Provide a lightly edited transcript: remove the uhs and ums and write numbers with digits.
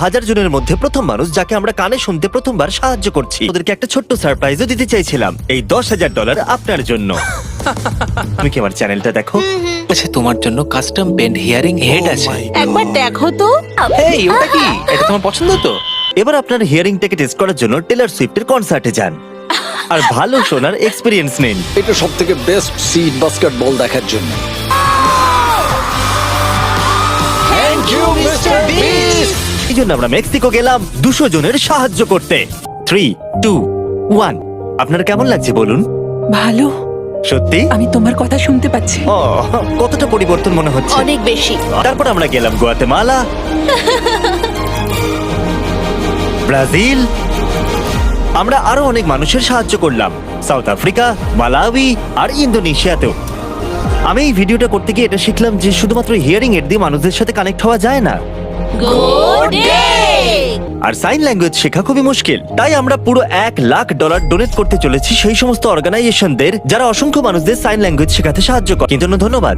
হাজার জনের মধ্যে প্রথম মানুষ যাকে আমরা কানে শুনতে প্রথমবার সাহায্য করছি। ওদেরকে একটা ছোট্ট সারপ্রাইজও দিতে চাইছিলাম। এই $10,000 আপনার জন্য। তুমি কি আমার চ্যানেলটা দেখো? আচ্ছা, তোমার জন্য কাস্টম পেন্ট হিয়ারিং হেড আছে। একবার দেখো তো। এই, ওটা কি? এটা তোমার পছন্দ তো? এবার আপনার হিয়ারিংটাকে টেস্ট করার জন্য টেলর সুইফটের কনসার্টে যান আর ভালো শোনার এক্সপিরিয়েন্স নিন। এটা সবথেকে বেস্ট সিট বাস্কেটবল দেখার জন্য। Thank you Mister Beast. এই জন্য আমরা মেক্সিকো গেলাম 200 জনের সাহায্য করতে। 3, 2, 1। আপনার কেমন লাগছে বলুন? ভালো। সত্যি? আমি তোমার কথা শুনতে পাচ্ছি। ও, কতটা পরিবর্তন মনে হচ্ছে। অনেক বেশি। তারপর আমরা গেলাম গুয়াতেমালা, ব্রাজিল। আমরা আরো অনেক মানুষের সাহায্য করলাম, সাউথ আফ্রিকা, মালাউই আর ইন্দোনেশিয়াতেও। আমি এই ভিডিওটা করতে গিয়ে এটা শিখলাম যে শুধুমাত্র হিয়ারিং এর দিয়ে মানুষদের সাথে কানেক্ট হওয়া যায় না, গুড ডে। আর সাইন ল্যাঙ্গুয়েজ শেখা খুবই মুশকিল। তাই আমরা পুরো $1,00,000 ডোনেট করতে চলেছি সেই সমস্ত অর্গানাইজেশনদের যারা অসংখ্য মানুষদের সাইন ল্যাঙ্গুয়েজ শেখাতে সাহায্য করে। কিন্তু ধন্যবাদ।